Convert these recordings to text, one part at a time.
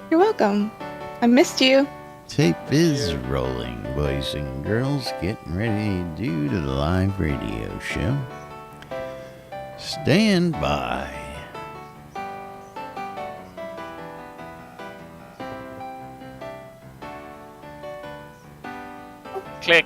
You're welcome. I missed you. Tape is rolling, boys and girls. Getting ready to do the live radio show. Stand by. Click.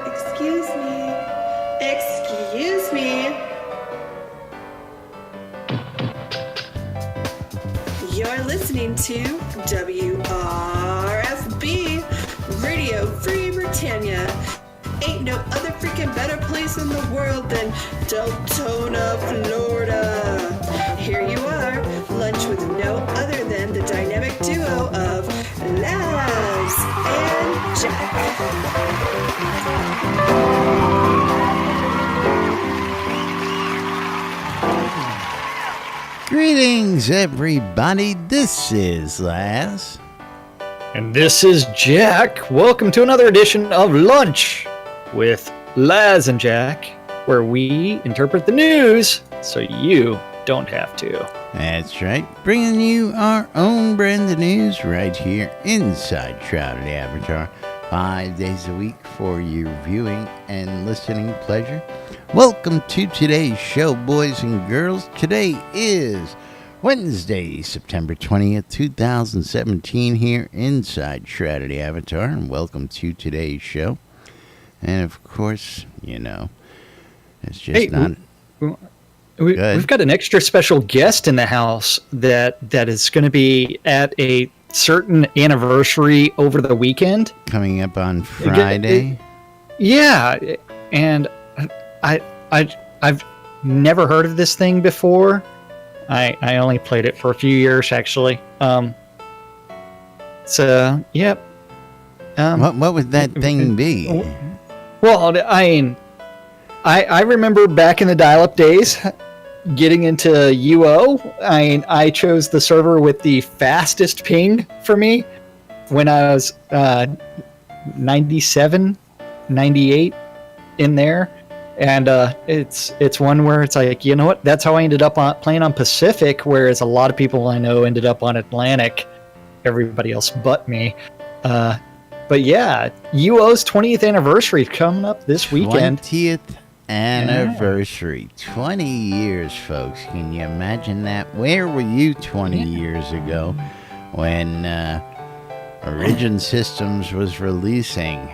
Excuse me. Excuse me. You're listening to WRFB, Radio Free Britannia. Ain't no other freaking better place in the world than Deltona, Florida. Here you are, lunch with no other than the dynamic duo of Laz and Jack. Greetings, everybody. This is Laz. And this is Jack. Welcome to another edition of Lunch with Laz and Jack, where we interpret the news so you don't have to. That's right. Bringing you our own brand of news right here inside Shroud Avatar. 5 days a week for your viewing and listening pleasure. Welcome to today's show, boys and girls. Today is Wednesday, September 20th, 2017, here inside Shrouded Avatar, and welcome to today's show. And of course, you know, it's just We've got an extra special guest in the house that is going to be at a certain anniversary over the weekend. Coming up on Friday. Yeah, and I've never heard of this thing before. I only played it for a few years, actually. So, yep. What would that thing be? Well, I remember back in the dial-up days, getting into UO. I chose the server with the fastest ping for me when I was 97, 98 in there. And it's one where it's like, you know what? That's how I ended up playing on Pacific, whereas a lot of people I know ended up on Atlantic. Everybody else but me. But yeah, UO's 20th anniversary is coming up this weekend. 20th anniversary. 20 years, folks. Can you imagine that? Where were you 20 years ago when Origin Systems was releasing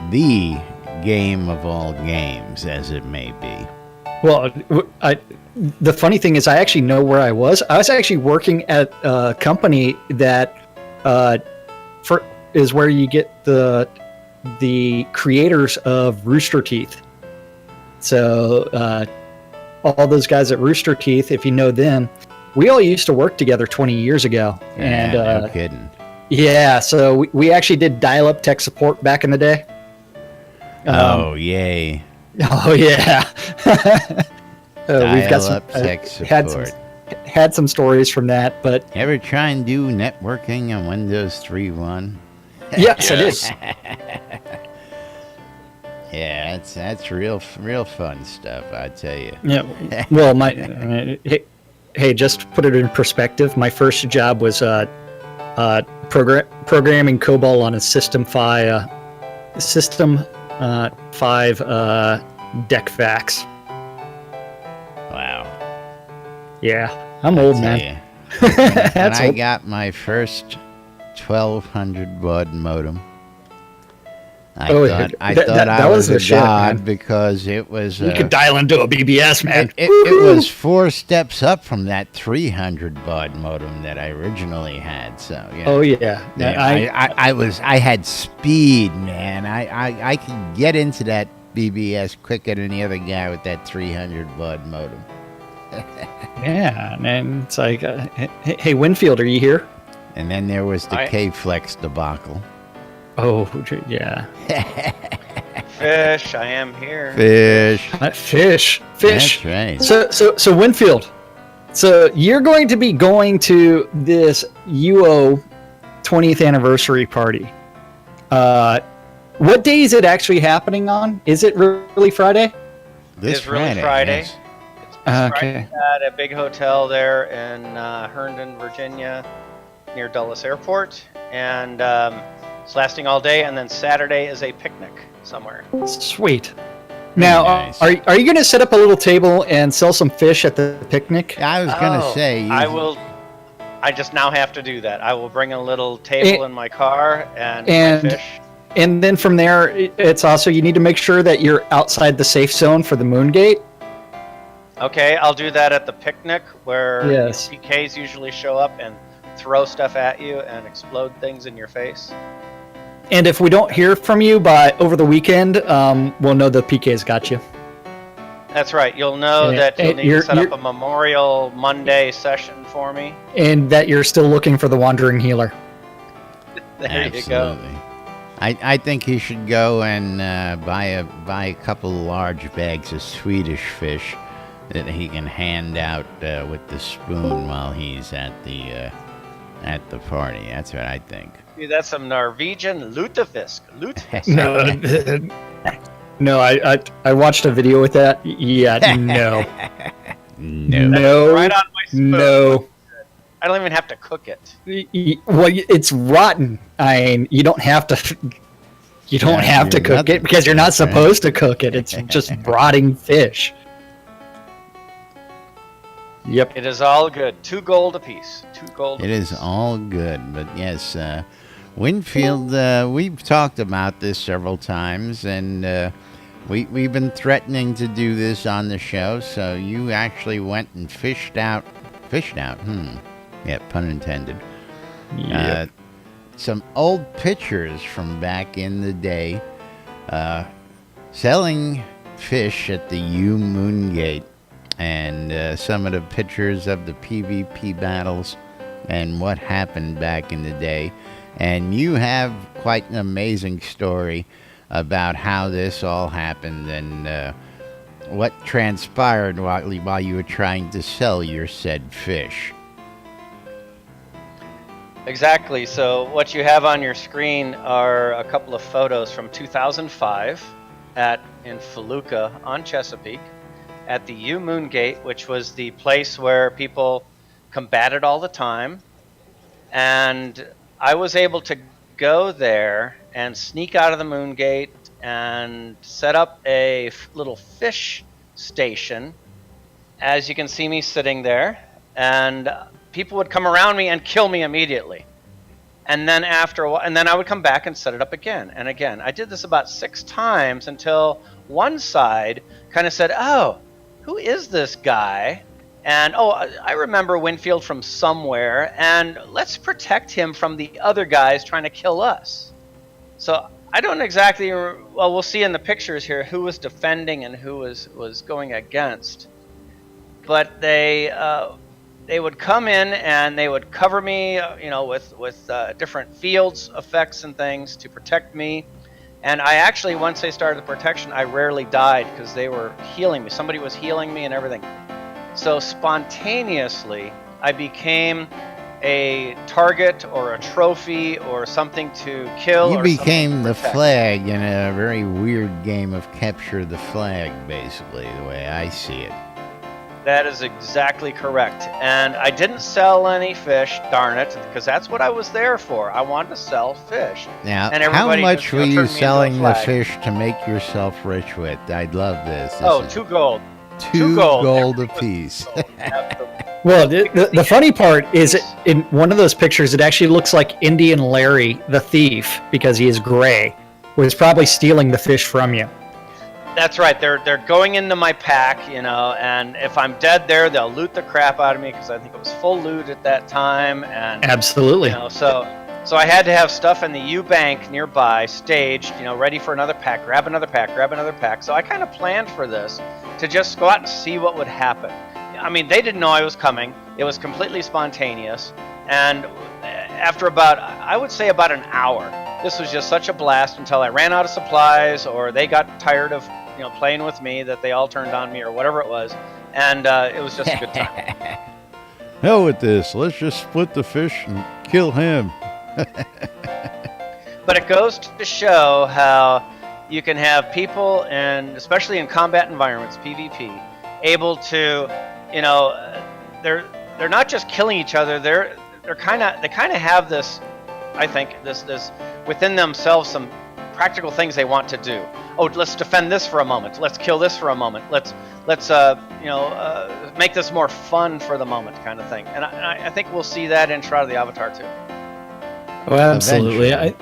the game of all games, as it may be? Well, the funny thing is I actually know where I was. I was actually working at a company that is where you get the creators of Rooster Teeth. So all those guys at Rooster Teeth, if you know them, we all used to work together 20 years ago. And no kidding. Yeah, so we actually did dial-up tech support back in the day. Oh, yay. Oh, yeah. We've got some tech support. Had some stories from that, but... Ever try and do networking on Windows 3.1? Yes, I did. Yeah, that's real fun stuff, I tell you. Yeah, well, hey, just to put it in perspective, my first job was programming COBOL on a System 5 deck fax. Wow. Yeah, I'm old, man. And I got my first 1200 baud modem. I thought I was a god because it was... You could dial into a BBS, man. It was 4 steps up from that 300 baud modem that I originally had. So yeah. Oh yeah. I had speed, man. I could get into that BBS quicker than any other guy with that 300 baud modem. Yeah, and it's like, hey, Winfield, are you here? And then there was the K-Flex debacle. Oh, yeah. Fish, I am here. Fish. Fish. That's right. So Winfield, so you're going to be going to this UO 20th anniversary party. What day is it actually happening on? Is it really Friday? It's really Friday. Yes. Okay. At a big hotel there in Herndon, Virginia, near Dulles Airport, and it's lasting all day. And then Saturday is a picnic somewhere. Sweet. Now, nice. are you going to set up a little table and sell some fish at the picnic? I was going to say. I will. I just now have to do that. I will bring a little table in my car and my fish. And then from there, it's also, you need to make sure that you're outside the safe zone for the moon gate. Okay, I'll do that at the picnic where Yes. PKs usually show up and throw stuff at you and explode things in your face. And if we don't hear from you by over the weekend, we'll know the PK's got you. That's right. You'll know that you'll need to set up a Memorial Monday session for me. And that you're still looking for the wandering healer. There Absolutely. you go. I think he should go and buy a couple large bags of Swedish fish that he can hand out with the spoon while he's at the party. That's what I think. Dude, that's some Norwegian lutefisk. No, I watched a video with that. Yeah, no. No. Right on my spoon. No. I don't even have to cook it. Well, it's rotten. I mean, you don't have to. You don't have to cook it because you're not supposed to cook it. It's just rotting fish. Yep. It is all good. 2 gold apiece. 2 gold. It is all good, but yes, Winfield. We've talked about this several times, and we've been threatening to do this on the show. So you actually went and fished out. Yeah, pun intended. Yep. Some old pictures from back in the day, selling fish at the U Moon Gate, and some of the pictures of the PvP battles and what happened back in the day. And you have quite an amazing story about how this all happened and what transpired while you were trying to sell your said fish. Exactly. So what you have on your screen are a couple of photos from 2005 in Felucca on Chesapeake at the U Moon Gate, which was the place where people combated all the time. And I was able to go there and sneak out of the Moon Gate and set up a little fish station. As you can see me sitting there, and people would come around me and kill me immediately. And then after a while, and then I would come back and set it up again and again. I did this about 6 times until one side kind of said, "Oh, who is this guy? And I remember Winfield from somewhere, and let's protect him from the other guys trying to kill us." So I don't exactly, well, we'll see in the pictures here who was defending and who was going against. But they would come in and they would cover me, with different fields effects and things to protect me. And I actually, once they started the protection, I rarely died because they were healing me. Somebody was healing me and everything. So spontaneously, I became a target or a trophy or something to kill. You became the flag in a very weird game of capture the flag, basically, the way I see it. That is exactly correct. And I didn't sell any fish, darn it, because that's what I was there for. I wanted to sell fish. Now, and how much were you selling the flag. fish to make yourself rich with? I'd love this. Oh, 2 gold. 2 gold apiece. Well, the funny part is in one of those pictures, it actually looks like Indian Larry, the thief, because he is gray, was probably stealing the fish from you. That's right. They're going into my pack, and if I'm dead there, they'll loot the crap out of me because I think it was full loot at that time. And absolutely. So I had to have stuff in the U bank nearby, staged, ready for another pack. Grab another pack. So I kind of planned for this to just go out and see what would happen. I mean, they didn't know I was coming. It was completely spontaneous. And after I would say about an hour, this was just such a blast until I ran out of supplies or they got tired of, playing with me, that they all turned on me or whatever it was. And it was just a good time. Hell with this. Let's just split the fish and kill him. But it goes to show how you can have people, and especially in combat environments, PvP, able to, they're not just killing each other. They kind of have this, I think, this within themselves, some practical things they want to do. Oh, let's defend this for a moment. Let's kill this for a moment. Let's make this more fun for the moment, kind of thing. And I think we'll see that in Shroud of the Avatar too. Oh, absolutely.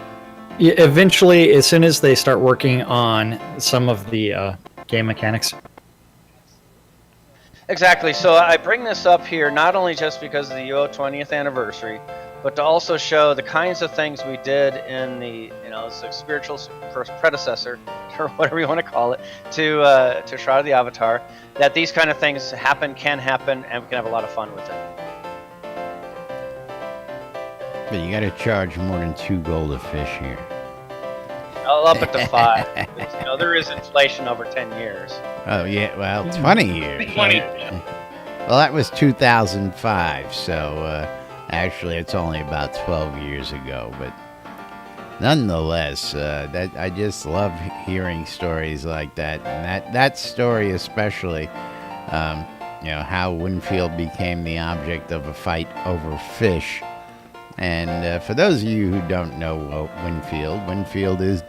Eventually, as soon as they start working on some of the game mechanics. Exactly. So I bring this up here not only just because of the UO 20th anniversary, but to also show the kinds of things we did in the spiritual predecessor, or whatever you want to call it, to Shroud of the Avatar. That these kind of things can happen, and we can have a lot of fun with it. But you got to charge more than 2 gold a fish here. I'll up it to 5. There is inflation over 10 years. Oh, yeah. Well, 20 years. 20. Well, that was 2005, so actually it's only about 12 years ago. But nonetheless, that I just love hearing stories like that. And that story especially, how Winfield became the object of a fight over fish. And for those of you who don't know Winfield is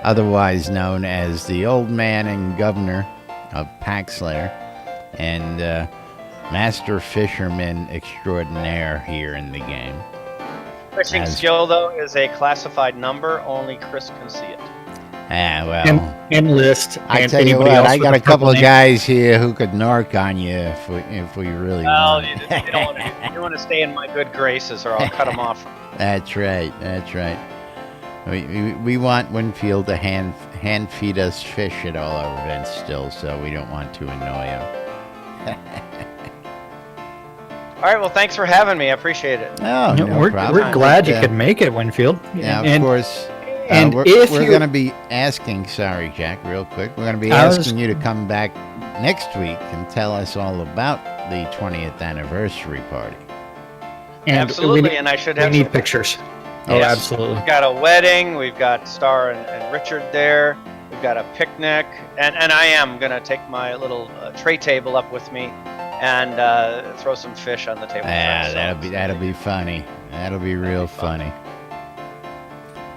otherwise known as the old man and governor of Paxlair and master fisherman extraordinaire here in the game. Fishing skill, though, is a classified number. Only Chris can see it. Well, and list. I tell you what, I got a couple of guys here who could narc on you if we really want. You don't want to stay in my good graces, or I'll cut them off. That's right. We want Winfield to hand feed us fish at all our events still, so we don't want to annoy him. All right, well, thanks for having me. I appreciate it. Oh, no we're problem. we're glad you could make it, Winfield. Yeah, of course. And we're going to be asking, sorry, Jack, real quick. We're going to be asking you to come back next week and tell us all about the 20th anniversary party. And absolutely, and I should have. We need pictures. Oh, yes. Absolutely. We've got a wedding. We've got Star and Richard there. We've got a picnic, and I am gonna take my little tray table up with me and throw some fish on the table. Yeah, that'll be funny. That'll be real funny.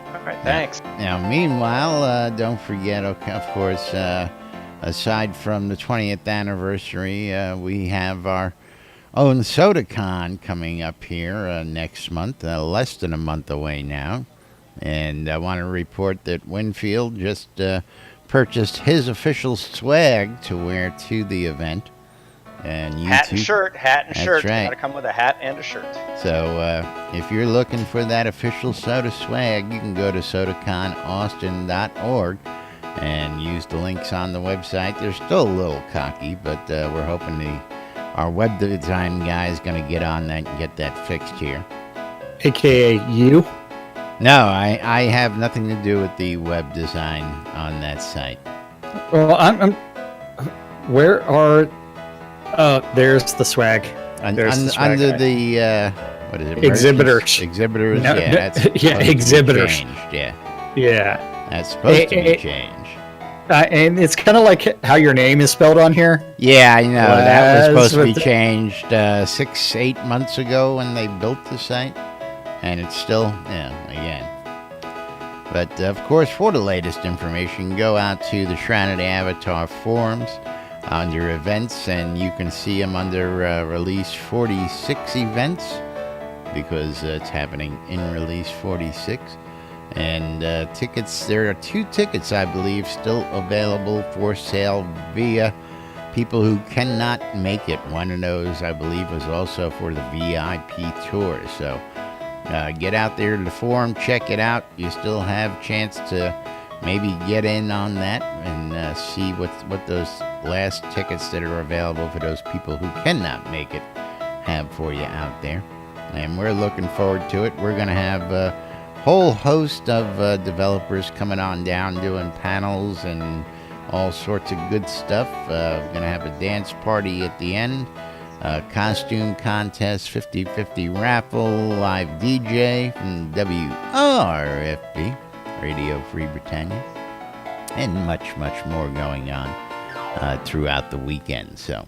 All right, thanks. Now, meanwhile, don't forget, of course, aside from the 20th anniversary, we have our own SodaCon coming up here next month, less than a month away now. And I want to report that Winfield just purchased his official swag to wear to the event. And you hat and shirt. That's right. Got to come with a hat and a shirt. So if you're looking for that official soda swag, you can go to sodaconaustin.org and use the links on the website. They're still a little cocky, but we're hoping our web design guy is going to get on that and get that fixed here. AKA you? No, I have nothing to do with the web design on that site. Well, I'm where are... there's the swag. There's the swag under the what is it? Exhibitors. Exhibitors. No, Yeah, that's exhibitors. Changed, yeah. Yeah. That's supposed to be changed. And it's kind of like how your name is spelled on here. Yeah, I know. That was supposed to be changed 6-8 months ago when they built the site, and it's still again. But of course, for the latest information, go out to the Shroud Avatar forums under events, and you can see them under release 46 events, because it's happening in release 46. And tickets, there are 2 tickets, I believe, still available for sale via people who cannot make it. One of those, I believe, was also for the VIP tour. So get out there to the forum, check it out. You still have a chance to maybe get in on that and see what those last tickets that are available for those people who cannot make it have for you out there. And we're looking forward to it. We're going to have a whole host of developers coming on down doing panels and all sorts of good stuff. We're going to have a dance party at the end, costume contest, 50-50 raffle, live DJ from WRFB, Radio Free Britannia, and much, much more going on throughout the weekend. So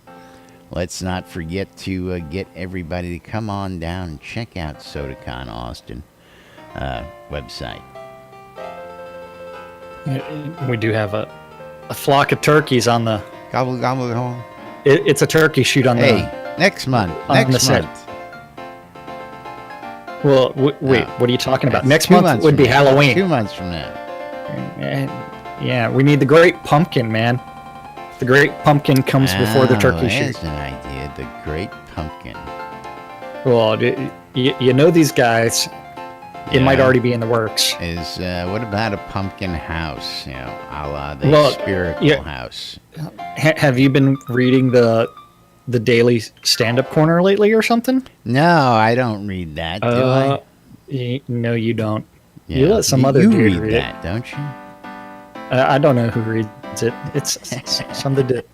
let's not forget to get everybody to come on down and check out SodaCon Austin website. We do have a flock of turkeys on the... Gobble, gobble, gobble. It's a turkey shoot on Next month. on the set. Well, wait, what are you talking about? Next month would be Halloween. 2 months from now. Yeah, we need the Great Pumpkin, man. The Great Pumpkin comes before the turkey shoot. That's an idea. The Great Pumpkin. Well, you know these guys. It might already be in the works. What about a pumpkin house? You know, a la the Spiritual House. Have you been reading the daily stand-up corner lately or something? No, I don't read that. Do I? No, you don't. Yeah. You let some other dude read read that, it. don't you? I don't know who reads it. It's something that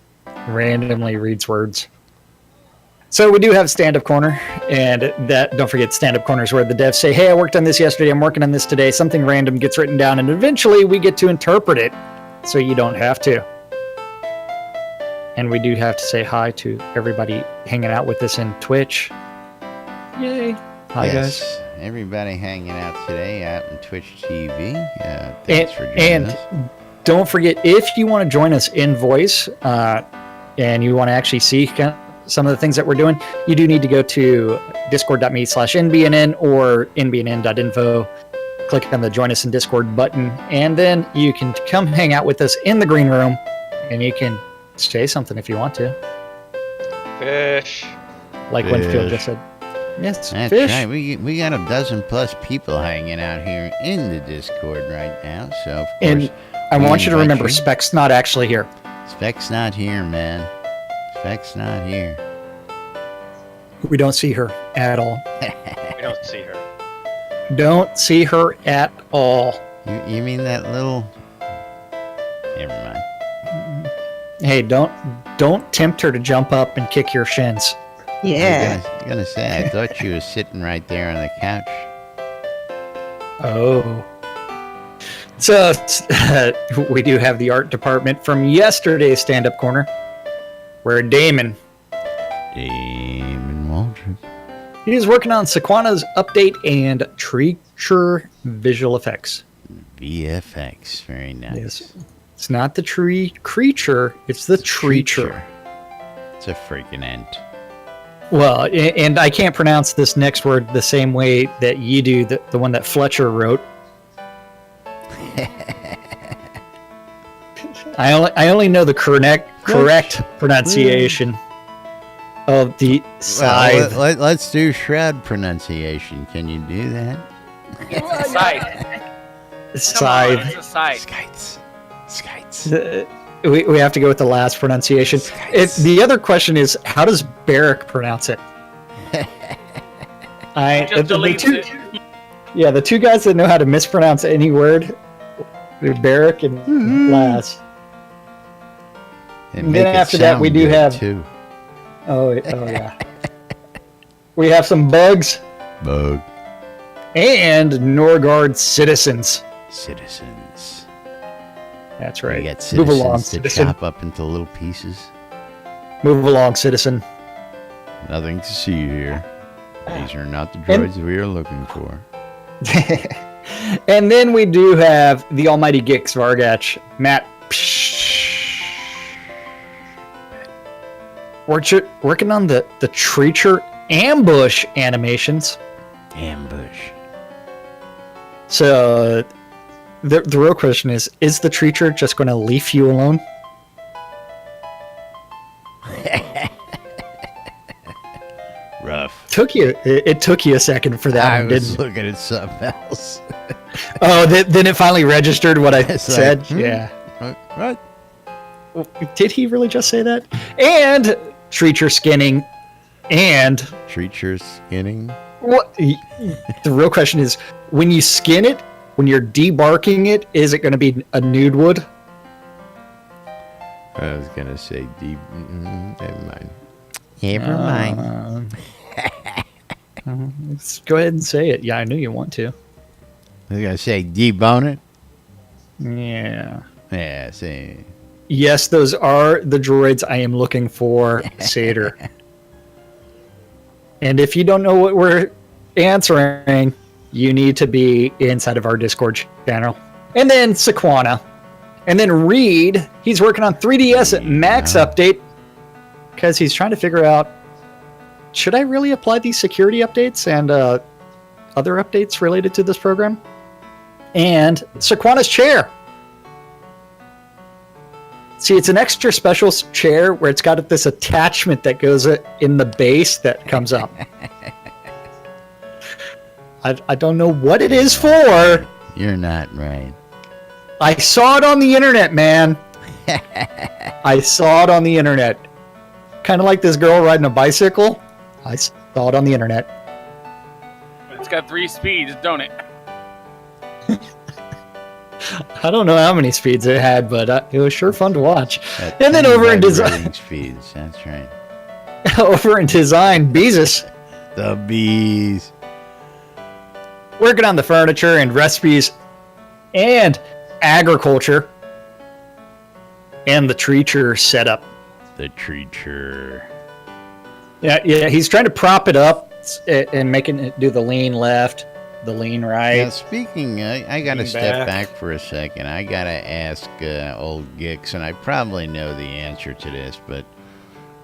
randomly reads words. So we do have stand-up corner, and that, don't forget, stand-up corner is where the devs say, hey, I worked on this yesterday, I'm working on this today. Something random gets written down, and eventually we get to interpret it, so you don't have to. And we do have to say hi to everybody hanging out with us in Twitch. Yay. Hi, guys. Everybody hanging out today out in Twitch TV. Thanks for joining us. Don't forget, if you want to join us in voice, and you want to actually see some of the things that we're doing, you do need to go to discord.me/NBNN or nbnn.info. Click on the Join Us in Discord button, and then you can come hang out with us in the green room, and you can say something if you want to. Fish. Like Winfield just said. Yes, that's fish. right. We got a dozen plus people hanging out here in the Discord right now. So, of course, and I want you to remember, Spec's not actually here. Spec's not here, man. Spec's not here. We don't see her at all. We don't see her. Don't see her at all. You mean that little... Never mind. Hey, don't tempt her to jump up and kick your shins. Yeah. I was gonna say, I thought she was sitting right there on the couch. Oh. So, we do have the art department from yesterday's stand-up corner, where Damon Waldron. he is working on Sequana's update and Treacher visual effects. VFX, very nice. Yes. It's not the tree creature, it's the Treacher. It's a freaking ant. Well, and I can't pronounce this next word the same way that you do, the one that Fletcher wrote. I only know the correct pronunciation of the scythe. Well, let's do Shroud pronunciation. Can you do that? Scythe. It's a scythe. Skites. We have to go with the last pronunciation. The other question is, how does Barrick pronounce it? The two guys that know how to mispronounce any word, they're Barrick and Lass. And then after that, we do have... Too. Oh yeah. We have some bugs. Bug. And Norgard citizens. Citizens. That's right. We got Move along, citizens to citizen. chop up into little pieces. Move along, citizen. Nothing to see here. These are not the droids we are looking for. And then we do have the almighty Gix Vargach, Matt. Working on the Treacher ambush animations. Ambush. So the real question is the Treacher just going to leave you alone? Rough. It took you a second for that I one, was didn't it? looking at something else. Oh, then it finally registered what I It's said. like, Yeah. What? Did he really just say that? And treacher skinning, and Treacher skinning? what? The real question is, when you skin it, when you're debarking it, is it going to be a nude wood? I was going to say deep. Never mind. Never mind. Let's go ahead and say it. Yeah, I knew you want to. I was going to say debone it. Yeah. Yeah, see. Yes, those are the droids I am looking for, Satyr. And if you don't know what we're answering, you need to be inside of our Discord channel. And then Sequana. And then Reed, he's working on 3DS Max update because he's trying to figure out, should I really apply these security updates and other updates related to this program? And Sequana's chair. See, it's an extra special chair where it's got this attachment that goes in the base that comes up. I don't know what it is for. You're not right. I saw it on the internet, man. I saw it on the internet. Kind of like this girl riding a bicycle. I saw it on the internet. It's got 3 speeds, don't it? I don't know how many speeds it had, but it was sure fun to watch. At And then 10 over in design, vibrating speeds. That's right. over in design, Beezus The bees. working on the furniture and recipes and agriculture and the treacher setup. The treacher. Yeah, he's trying to prop it up and making it do the lean left, the lean right. Now, speaking, I got to Lean step back. back for a second. I got to ask old Gix, and I probably know the answer to this, but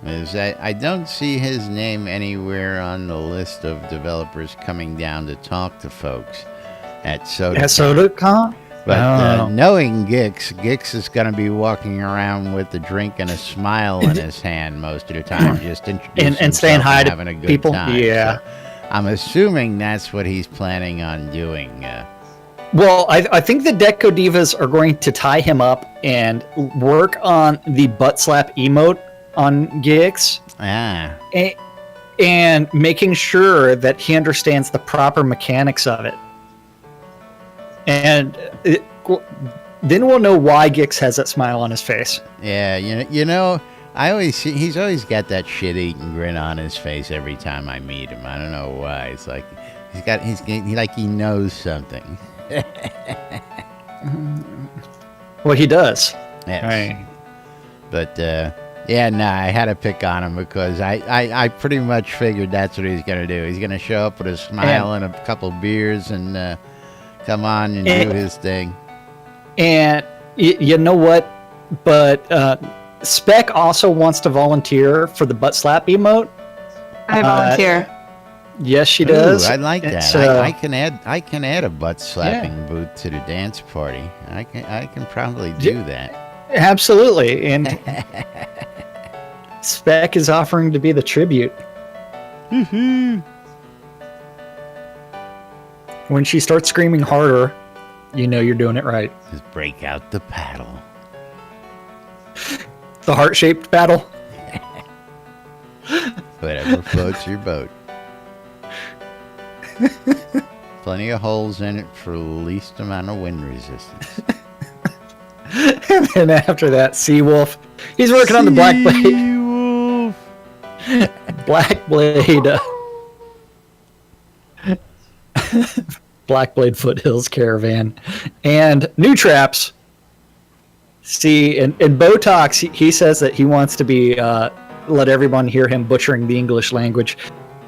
I don't see his name anywhere on the list of developers coming down to talk to folks at Soda. At SodaCon? But knowing Gix is going to be walking around with a drink and a smile in his hand most of the time, just introducing and saying himself hi and to having a good people. time. Yeah. So I'm assuming that's what he's planning on doing. Well, I think the Deco Divas are going to tie him up and work on the butt slap emote on Gix and making sure that he understands the proper mechanics of it. And then we'll know why Gix has that smile on his face. Yeah, you know, he's always got that shit-eating grin on his face every time I meet him. I don't know why. It's like he knows something. Well, he does. Yes. Right. But I had to pick on him because I pretty much figured that's what he's gonna do. He's gonna show up with a smile and a couple beers and come on and do his thing. And you know what? But Spec also wants to volunteer for the butt slap emote. I volunteer. Yes, she does. Ooh, I like that. So, I can add a butt slapping booth to the dance party. I can probably do that. absolutely. And Spec is offering to be the tribute. When she starts screaming harder, you know you're doing it right. Just break out the paddle. The heart-shaped paddle. Whatever floats your boat. Plenty of holes in it for the least amount of wind resistance. And then after that, Seawolf. He's working on the Black Blade. Black Blade. Black Blade Foothills Caravan. And new traps. See, in Botox, he says that he wants to be, let everyone hear him butchering the English language.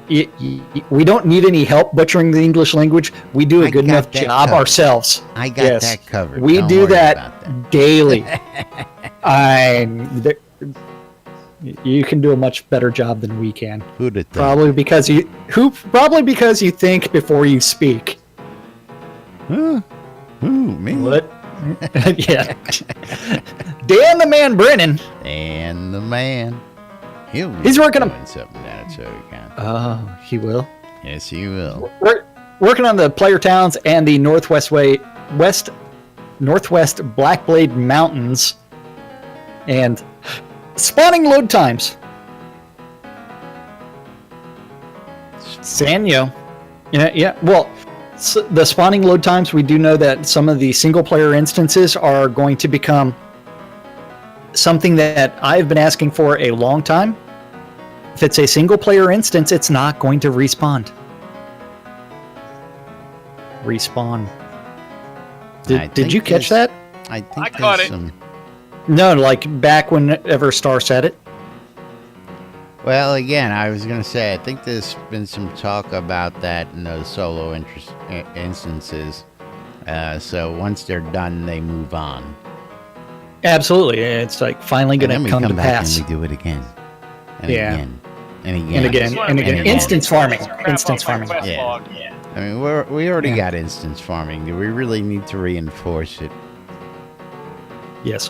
We don't need any help butchering the English language. We do a good enough job ourselves. I got that covered. We Don't do worry that about that. daily. You can do a much better job than we can. Who'd have thought? Probably because you think before you speak. Huh? Ooh, me. What? Yeah. Dan the Man Brennan. And the man. He's working on- doing something down at SodaCon. Oh, he will. Yes, he will. We're working on the player towns and the Northwest Blackblade Mountains and spawning load times. Sanyo. Yeah. Well, the spawning load times, we do know that some of the single player instances are going to become something that I've been asking for a long time. If it's a single player instance, it's not going to respawn. Did you catch that? I think I caught there's it. No, like back whenever Star said it. Well, again, I was going to say, I think there's been some talk about that in those solo instances. So once they're done, they move on. Absolutely. It's like finally going to come to pass. And we do it again. And Yeah. again. And again. And again. And again. Instance farming. Instance farming. Yeah. I mean, we already got instance farming. Do we really need to reinforce it? Yes.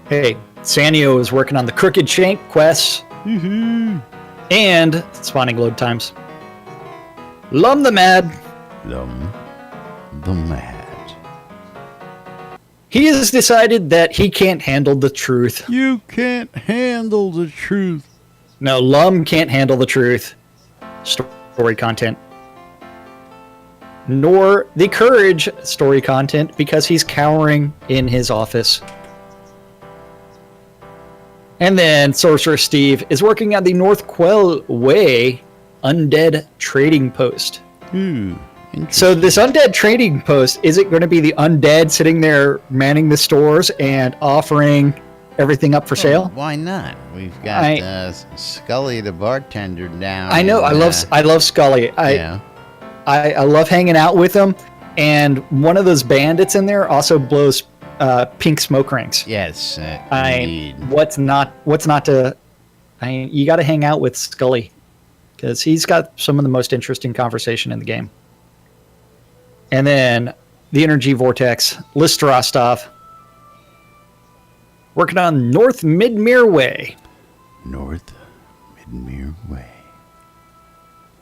Hey, Sanyo is working on the Crooked Shank quests and spawning load times. Lum the Mad. Lum the Mad. He has decided that he can't handle the truth. You can't handle the truth. No, Lum can't handle the truth. Story content. Nor the Courage story content because he's cowering in his office. And then Sorcerer Steve is working on the North Quell Way Undead Trading Post. So this Undead Trading Post, is it going to be the undead sitting there manning the stores and offering everything up for sale? Why not? We've got Scully the bartender down. I know. I love Scully. I love hanging out with him. And one of those bandits in there also blows pink smoke rings. Yes, indeed. What's not to? You got to hang out with Scully because he's got some of the most interesting conversation in the game. And then the Energy Vortex, List Rostov, working on North Midmere Way. North Midmere Way.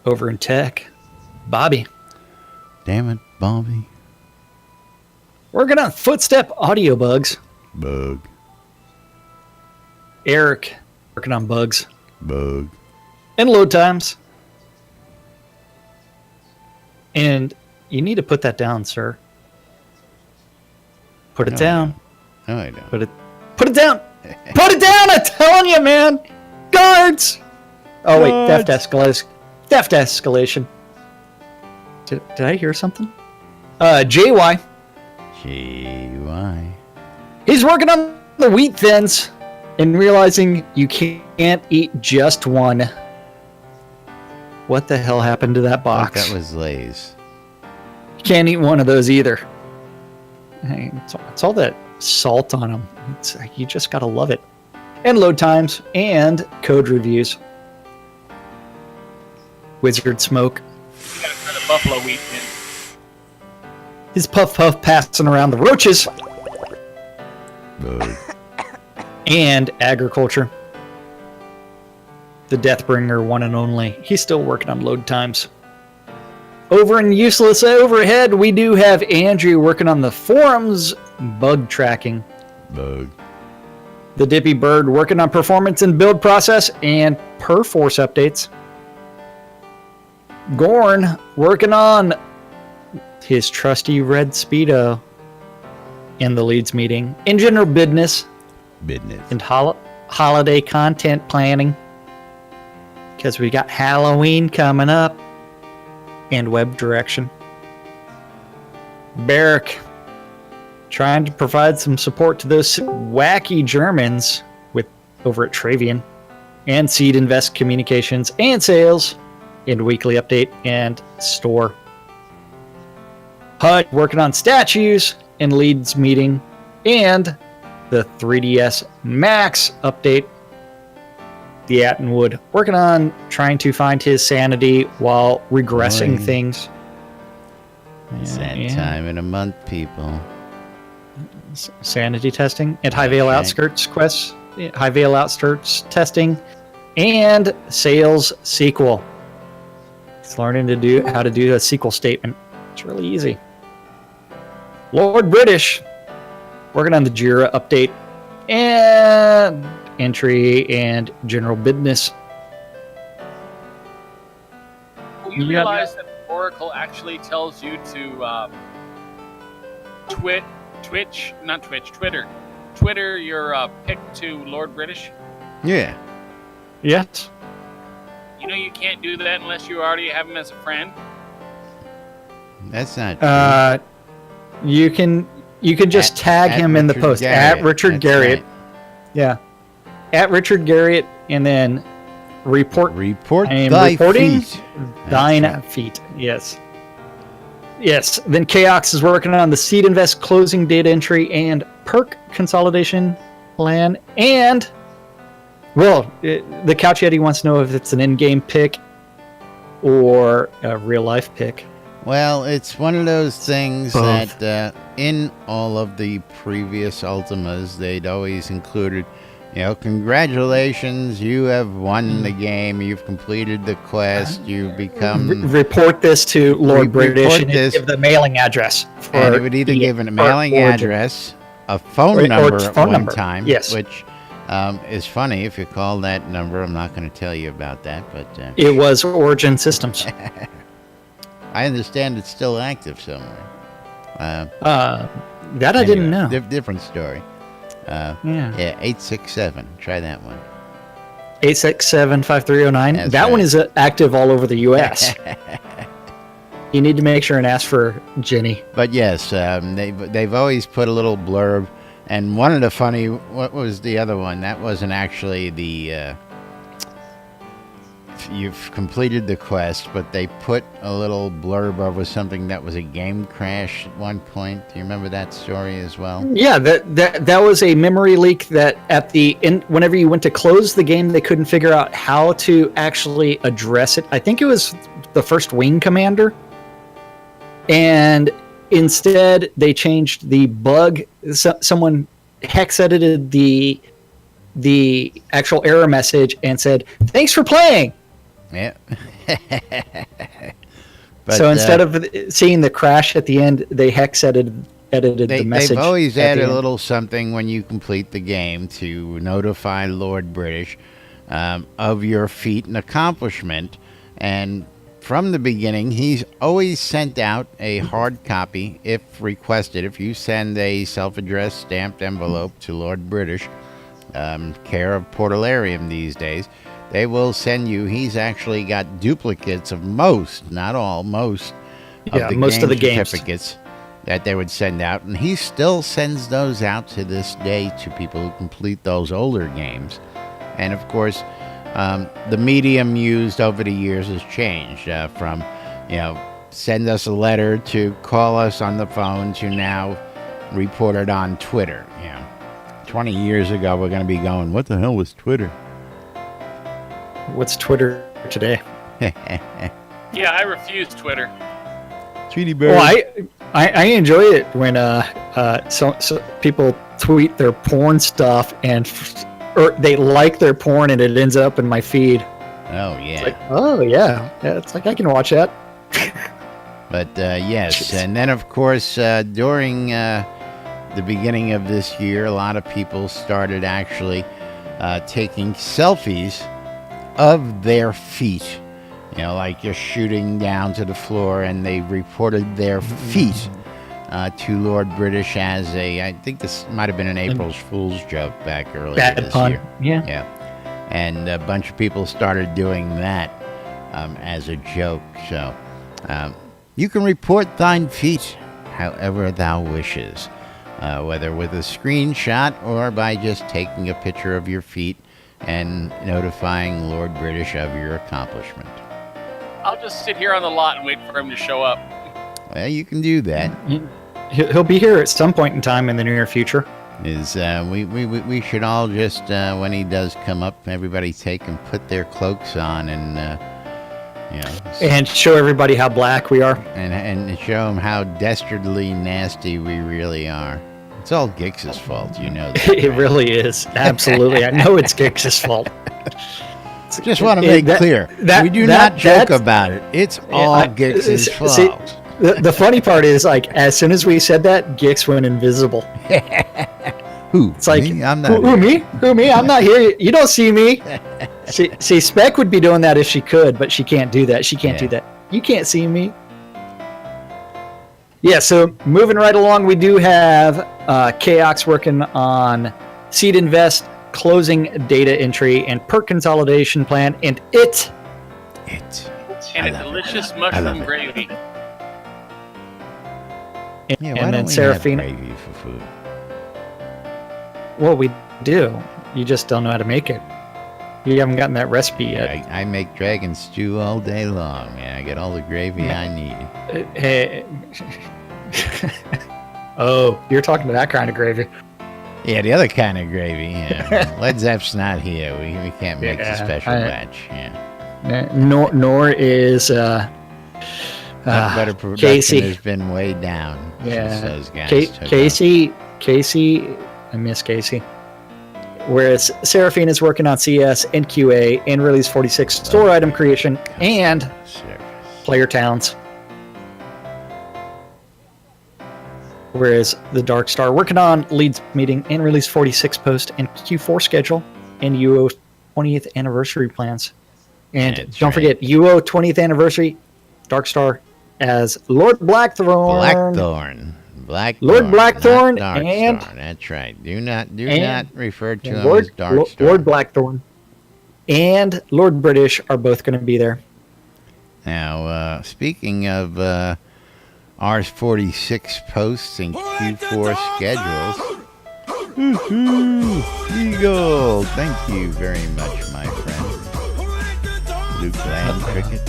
Over in Tech, Bobby. Damn it, Bobby. Working on Footstep Audio Bugs. Bug. Eric, working on Bugs. Bug. And load times. And you need to put that down, sir. Put it down. No, I don't. Put it down. Put it down, I'm telling you, man. Guards. Oh, wait, theft escalation. Did I hear something? JY. JY. He's working on the wheat thins and realizing you can't eat just one. What the hell happened to that box? That was Lay's. You can't eat one of those either. Hey, it's all that salt on them. You just gotta love it. And load times and code reviews. Wizard Smoke. You gotta try the buffalo wheat in. His puff passing around the roaches. Bug. And agriculture. The Deathbringer one and only. He's still working on load times. Over in Useless Overhead, we do have Andrew working on the forums bug tracking. Bug. The Dippy Bird working on performance and build process and Perforce updates. Gorn working on his trusty red Speedo in the leads meeting. In general business. And holiday content planning. Because we got Halloween coming up. And web direction. Barrick trying to provide some support to those wacky Germans over at Travian. And Seed Invest Communications and Sales. And weekly update and store. HUD working on statues and leads meeting. And the 3DS Max update. The Attenwood working on trying to find his sanity while regressing things. It's that time in a month, people. Sanity testing and High Veil Outskirts quests. High Veil Outskirts testing. and sales sequel. He's learning how to do a sequel statement. It's really easy. Lord British, working on the Jira update and entry and general business. You realize that Oracle actually tells you to Twitter your pick to Lord British? Yeah. Yes. You know you can't do that unless you already have him as a friend. That's not true. You can just tag him in the post at Richard Garriott. Right. Yeah. At Richard Garriott, and then report Report I am thy reporting feet. thine That's right. feet. Yes. Yes. Then Chaos is working on the Seed Invest closing data entry and perk consolidation plan. And, well, the Couch Yeti wants to know if it's an in-game pick or a real-life pick. Well, it's one of those things Both. that in all of the previous Ultimas, they'd always included, congratulations, you have won the game, you've completed the quest, you've become... Report this to Lord British report and this. give the mailing address. And it would either give a mailing origin. address, a phone Or number phone at one number, time, yes. which is funny. If you call that number, I'm not going to tell you about that, but It was Origin Systems. I understand it's still active somewhere. That I didn't know. Different story. Yeah. Yeah, 867. Try that one. 867-5309. That's That one right. is active all over the U.S. You need to make sure and ask for Jenny. But yes, they've always put a little blurb. And one of the funny, what was the other one? That wasn't actually the, you've completed the quest, but they put a little blurb over something that was a game crash at one point. Do you remember that story as well? Yeah, that was a memory leak that at the end, whenever you went to close the game, they couldn't figure out how to actually address it. I think it was the first wing commander. And instead, they changed the bug. Someone hex edited the actual error message and said, "Thanks for playing." Yeah. So instead of seeing the crash at the end, they hex edited the message. They've always at the added a end. little something when you complete the game to notify Lord British of your feat and accomplishment. And from the beginning, he's always sent out a hard copy if requested. If you send a self-addressed stamped envelope to Lord British, care of Portalarium these days, they will send you. He's actually got duplicates of most, not all, most of the games certificates that they would send out, and he still sends those out to this day to people who complete those older games. And of course, the medium used over the years has changed from, send us a letter to call us on the phone to now report it on Twitter. 20 years ago, we're going to be going, what the hell was Twitter? What's Twitter today? Yeah, I refuse Twitter. Tweety bird. Well, I enjoy it when so people tweet their porn stuff or they like their porn and it ends up in my feed. Oh, yeah. Like, oh yeah, it's like I can watch that. But yes, and then of course during the beginning of this year, a lot of people started actually taking selfies of their feet. Like just shooting down to the floor, and they reported their feet to Lord British as I think this might have been an April Fool's joke back earlier this year. Yeah. And a bunch of people started doing that as a joke. So you can report thine feet however thou wishes, whether with a screenshot or by just taking a picture of your feet and notifying Lord British of your accomplishment. I'll just sit here on the lot and wait for him to show up. Well, you can do that. He'll be here at some point in time in the near future. We should all just when he does come up, everybody take and put their cloaks on and And show everybody how black we are. and show them how dastardly nasty we really are. It's all Gix's fault, you know that. It really is. Absolutely. I know it's Gix's fault. Just want to make clear, we do not joke about it. It's all Gix's fault. See, the funny part is, like, as soon as we said that, Gix went invisible. Who? It's like, me? I'm not. Who me? Who me? I'm not here. You don't see me. See, Spec would be doing that if she could, but she can't do that. She can't do that. You can't see me. Yeah, so moving right along, we do have Chaos working on Seed Invest, closing data entry, and perk consolidation plan, and it. And a delicious mushroom gravy. Yeah, why and then don't we Seraphina. have gravy for food? Well, we do. You just don't know how to make it. You haven't gotten that recipe yet. I make dragon stew all day long, man. I get all the gravy I need. Hey. Oh, you're talking to that kind of gravy. Yeah, the other kind of gravy. Yeah. Led Zepp's not here. We can't make the special batch. Yeah. Nor is Better production Casey has been way down. Yeah, Since those guys took Casey, I miss Casey. Whereas Seraphine is working on CS and QA and Release 46 store item creation and player towns. Whereas the Dark Star working on leads meeting and Release 46 post and Q4 schedule and UO 20th anniversary plans. And don't forget, UO 20th anniversary, Dark Star as Lord Blackthorn. Lord Blackthorn and Star. That's right. Do not refer to him Lord, as Dark Star. Lord Blackthorn and Lord British are both going to be there. Now, speaking of R46 posts and Q4 schedules, Eagle, thank you very much, my friend. Luke Land Cricket.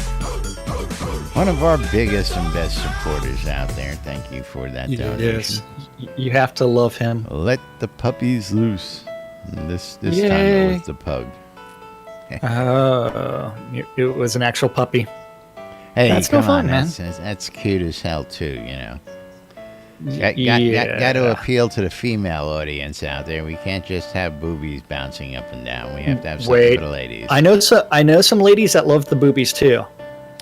One of our biggest and best supporters out there. Thank you for that donation. Yes. You have to love him. Let the puppies loose. This time it was the pug. Oh, it was an actual puppy. Hey, that's come no fun, on, man. That's cute as hell too, you know. Got Yeah. to appeal to the female audience out there. We can't just have boobies bouncing up and down. We have to have something for the ladies. I know some ladies that love the boobies too.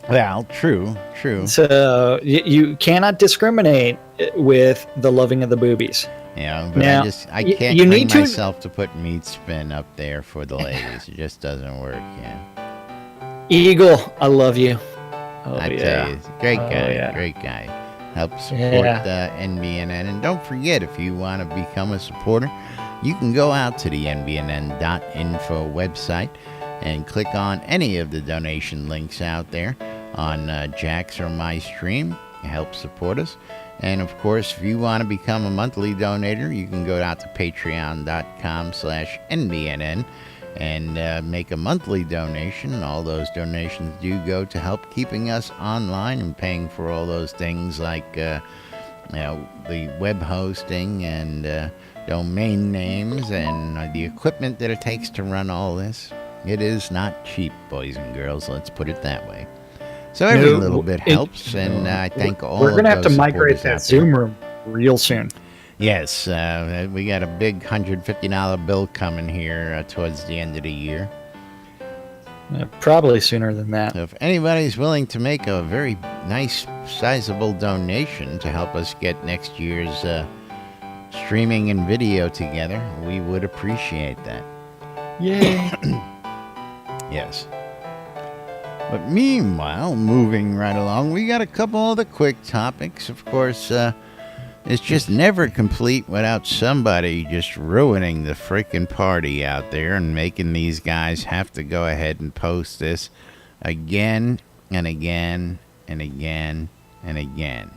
Well, true. So you cannot discriminate with the loving of the boobies. Yeah, but Now, I can't you bring need to- myself to put meat spin up there for the ladies. It just doesn't work, yeah. Eagle, I love you. Oh, I yeah. tell you, great guy, yeah. great guy. Help support NBNN. And don't forget, if you want to become a supporter, you can go out to the NBNN.info website and click on any of the donation links out there on Jack's or my stream. Help support us. And of course, if you want to become a monthly donator, you can go out to patreon.com/NBNN and make a monthly donation. All those donations do go to help keeping us online and paying for all those things like the web hosting and domain names and the equipment that it takes to run all this. It is not cheap, boys and girls. Let's put it that way. So every little bit helps, and I thank all of those. We're going to have to migrate supporters that out there. Zoom room real soon. Yes, we got a big $150 bill coming here towards the end of the year. Probably sooner than that. So if anybody's willing to make a very nice, sizable donation to help us get next year's streaming and video together, we would appreciate that. Yay. Yes. But meanwhile, moving right along, we got a couple other quick topics. Of course, it's just never complete without somebody just ruining the freaking party out there and making these guys have to go ahead and post this again and again and again and again.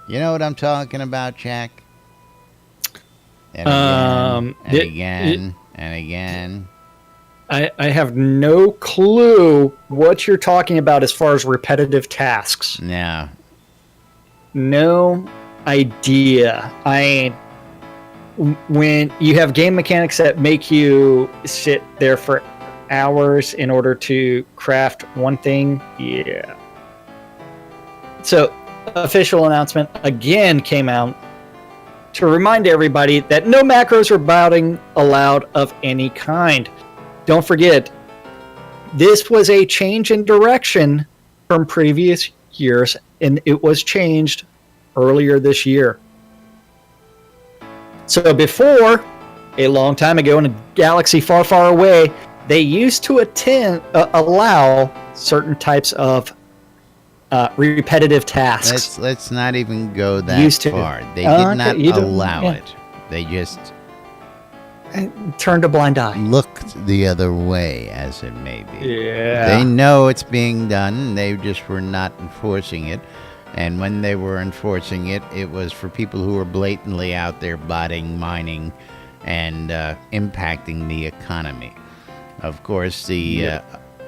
You know what I'm talking about, Jack? And again, and again, and again. I have no clue what you're talking about as far as repetitive tasks. No. No idea. When you have game mechanics that make you sit there for hours in order to craft one thing, yeah. So, official announcement again came out to remind everybody that no macros are allowed of any kind. Don't forget, this was a change in direction from previous years, and it was changed earlier this year. So before, a long time ago in a galaxy far, far away, they used to allow certain types of repetitive tasks. Let's not even go that Used to. far. They did not you don't- allow yeah. it. They just Turned a blind eye. looked the other way, as it may be. Yeah. They know it's being done. They just were not enforcing it. And when they were enforcing it, it was for people who were blatantly out there botting, mining, and impacting the economy. Of course, the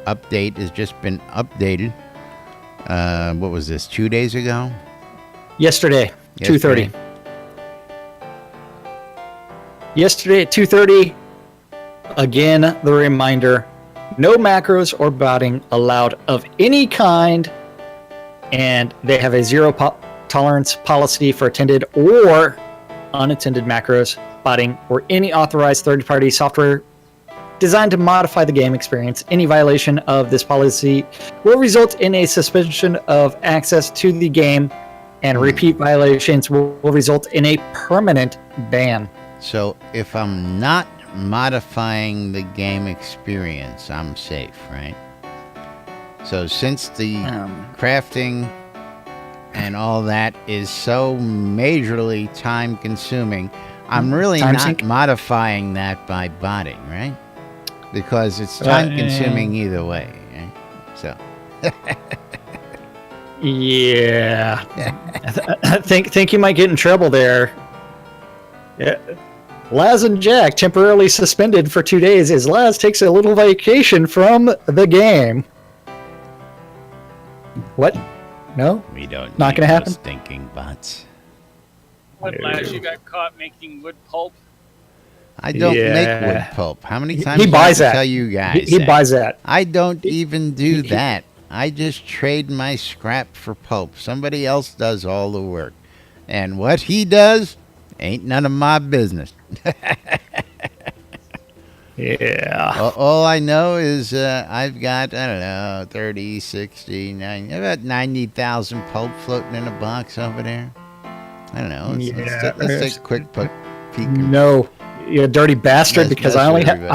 update has just been updated. What was this, 2 days ago? Yesterday, 2:30. Yesterday at 2:30, again, the reminder, no macros or botting allowed of any kind, and they have a zero tolerance policy for attended or unattended macros, botting, or any authorized third-party software designed to modify the game experience. Any violation of this policy will result in a suspension of access to the game, and repeat violations will result in a permanent ban. So if I'm not modifying the game experience, I'm safe, right? So since the crafting and all that is so majorly time consuming, I'm really Time not sink? modifying that by botting, right? Because it's time consuming either way, right? So Yeah. I think you might get in trouble there. Yeah. Laz and Jack temporarily suspended for 2 days as Laz takes a little vacation from the game. What? No? we don't Not need gonna happen? those thinking bots. What, Lash, you got caught making wood pulp? I don't Yeah. make wood pulp. How many times He do I have buys to that. tell you guys He that? buys that. I don't even do that. I just trade my scrap for pulp. Somebody else does all the work. And what he does ain't none of my business. Yeah. All I know is I've got, I don't know, 30, 60, 90, about 90,000 pulp floating in a box over there. I don't know. Let's take a quick peek. No, you a dirty bastard! That's Because I only have dirty,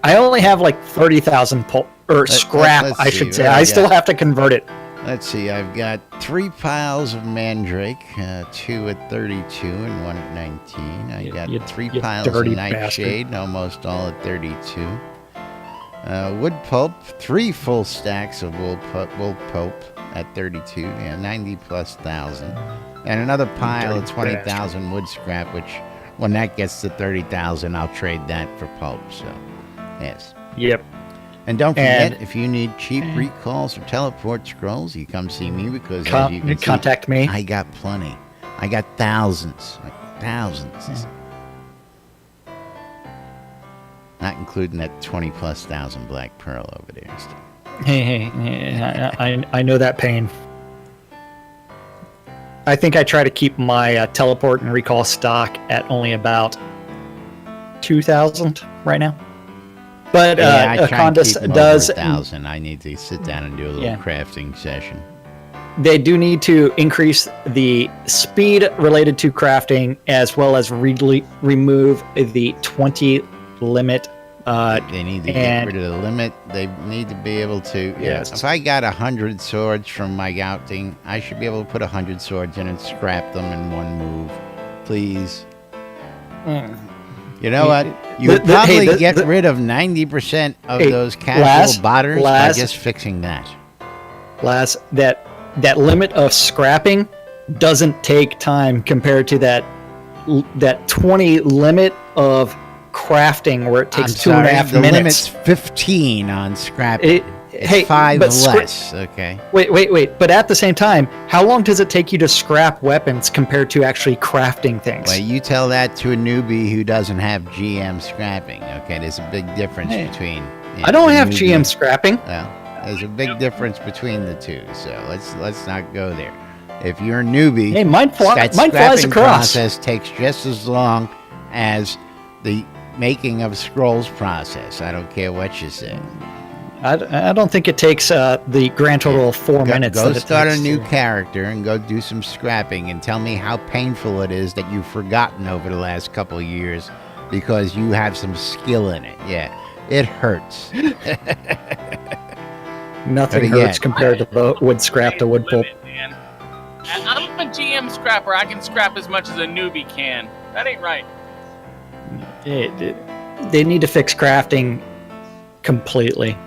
I only have like 30,000 pulp or scrap. let's I see, should what say. do I I still got? have to convert it. Let's see, I've got 3 piles of mandrake, 2 at 32 and 1 at 19. I got you 3 you piles of dirty nightshade, almost all at 32. Wood pulp, 3 full stacks of wool pulp at 32, 90 plus thousand. And another pile of 20,000 wood scrap, which when that gets to 30,000, I'll trade that for pulp. So, yes. Yep. And don't forget, And- if you need cheap recalls or teleport scrolls, you come see me because as you can see, Contact me. I got plenty. I got thousands. Thousands. Not including that 20 plus thousand black pearl over there. Hey, I know that pain. I think I try to keep my teleport and recall stock at only about 2,000 right now. But I try and Condis keep them does. over 1,000. I need to sit down and do a little Yeah. crafting session. They do need to increase the speed related to crafting as well as remove the 20 limit. They need to get and- rid of the limit. They need to be able to. Yes. If I got 100 swords from my outing, I should be able to put 100 swords in and scrap them in one move. Please. You know what? You would probably get rid of 90% of those casual botters by just fixing that. Last, that limit of scrapping doesn't take time compared to that 20 limit of crafting where it takes I'm sorry, 2.5 the minutes. limit's 15 on scrapping. It's 5 but less, okay? Wait. But at the same time, how long does it take you to scrap weapons compared to actually crafting things? Well, you tell that to a newbie who doesn't have GM scrapping, okay? There's a big difference between... I don't the have newbie- GM scrapping. Well, there's a big difference between the two, so let's not go there. If you're a newbie, Hey, mine that flies scrapping across. process takes just as long as the making of scrolls process. I don't care what you say. I don't think it takes the grand total of 4 minutes. Go that it start a takes new to- character and go do some scrapping and tell me how painful it is that you've forgotten over the last couple of years because you have some skill in it. Yeah, it hurts. Nothing But again- hurts compared to the wood scrap to wood pulp. Man. And I'm a GM scrapper. I can scrap as much as a newbie can. That ain't right. They need to fix crafting completely,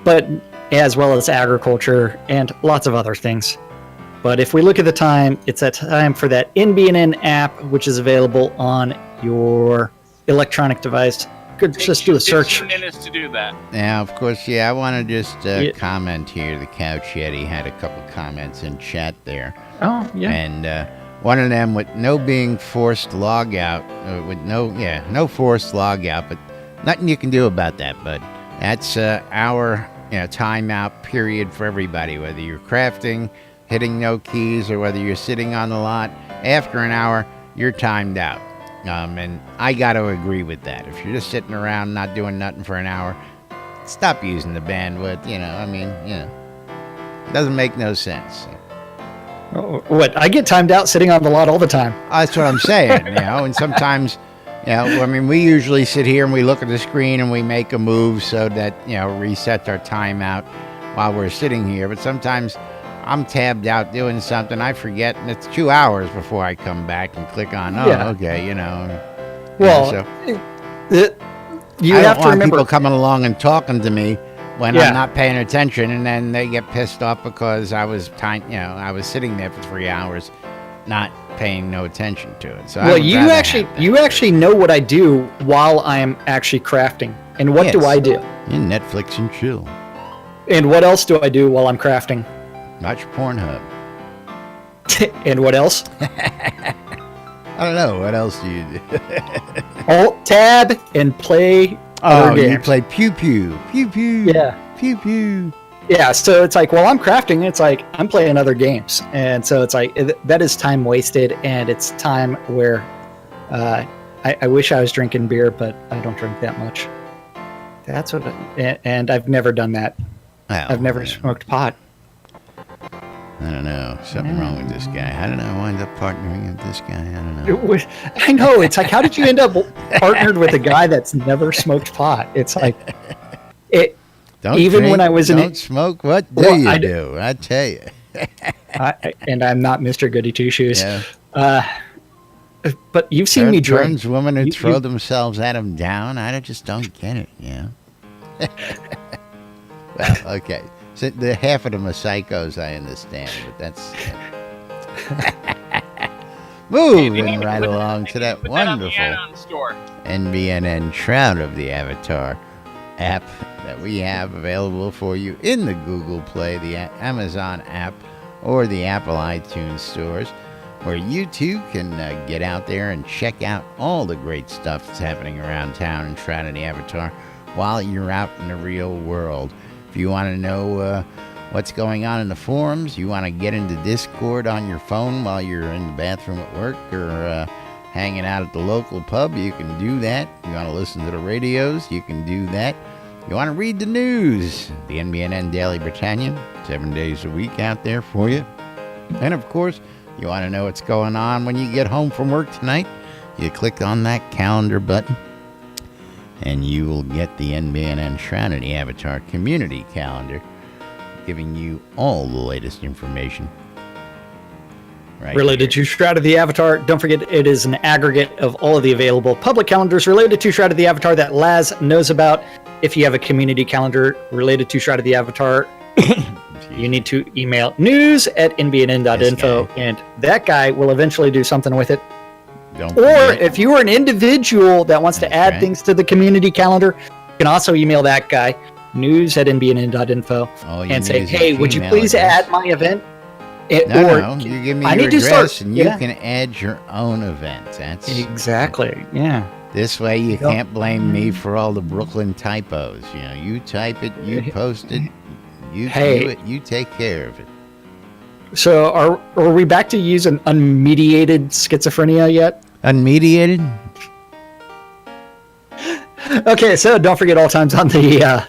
but as well as agriculture and lots of other things. But if we look at the time, it's that time for that NBNN app, which is available on your electronic device. Could just do a search. 15 minutes to do that. Now, of course, I want to just comment here. The Couch Yeti had a couple comments in chat there. Oh, yeah. And one of them with no being forced log out, with no forced log out, but nothing you can do about that, bud. That's our timeout period for everybody, whether you're crafting, hitting no keys, or whether you're sitting on the lot. After an hour, you're timed out. And I got to agree with that. If you're just sitting around not doing nothing for an hour, stop using the bandwidth. It doesn't make no sense. What? I get timed out sitting on the lot all the time. That's what I'm saying, and sometimes, we usually sit here and we look at the screen and we make a move so that, resets our timeout while we're sitting here. But sometimes I'm tabbed out doing something, I forget, and it's 2 hours before I come back and click on, okay, Well, so you I have don't to want remember. people coming along and talking to me when Yeah. I'm not paying attention, and then they get pissed off because I was sitting there for 3 hours, not paying no attention to it. So I Well, would rather have that. you actually know what I do while I'm actually crafting. And what do Yes. I do? You Netflix and chill. And what else do I do while I'm crafting? Watch Pornhub. And what else? I don't know. What else do you do? Alt tab and play other games. You play Pew Pew. Pew Pew. Yeah. Pew Pew. Yeah, so it's like while I'm crafting, it's like I'm playing other games. And so it's like that is time wasted, and it's time where I wish I was drinking beer, but I don't drink that much. That's what and I've never done that. Well, I've never smoked pot. I don't know. Something wrong with this guy. How did I wind up partnering with this guy? I don't know. I know. It's like, how did you end up partnered with a guy that's never smoked pot? It's like, Don't even drink, when I was in don't it- smoke. What do Well, you I do? I tell you. and I'm not Mr. Goody Two Shoes. Yeah. But you've seen me drink. Turns women who You- throw you- themselves at him down. I just don't get it. Well, okay. So the half of them are psychos, I understand, but that's moving right along to that Put that on the wonderful add-on store. NBNN Shroud of the Avatar app that we have available for you in the Google Play, the Amazon app, or the Apple iTunes stores, where you too can get out there and check out all the great stuff that's happening around town in Shroud of the Avatar while you're out in the real world. If you want to know what's going on in the forums, you want to get into Discord on your phone while you're in the bathroom at work or hanging out at the local pub, you can do that. You want to listen to the radios, you can do that. You want to read the news, the NBNN Daily Britannia, 7 days a week out there for you. And of course, you want to know what's going on when you get home from work tonight, you click on that calendar button, and you will get the NBNN Shroud of the Avatar community calendar, giving you all the latest information. Right Related here. to Shroud of the Avatar, don't forget it is an aggregate of all of the available public calendars related to Shroud of the Avatar that Laz knows about. If you have a community calendar related to Shroud of the Avatar, you need to email news@nbnn.info, and that guy will eventually do something with it. Don't Or forget, if you are an individual that wants to That's add right. things to the community calendar, you can also email that guy, news@nbnn.info, all you and need say, is your hey, would you email please address. add my event? No, you give me I your need to address start- and you yeah. can add your own event. That's Exactly, yeah. This way you Yep. can't blame me for all the Brooklyn typos. You type it, you post it, you Hey. do it, you take care of it. So are we back to using unmediated schizophrenia yet? Unmediated? Okay, so don't forget all times on the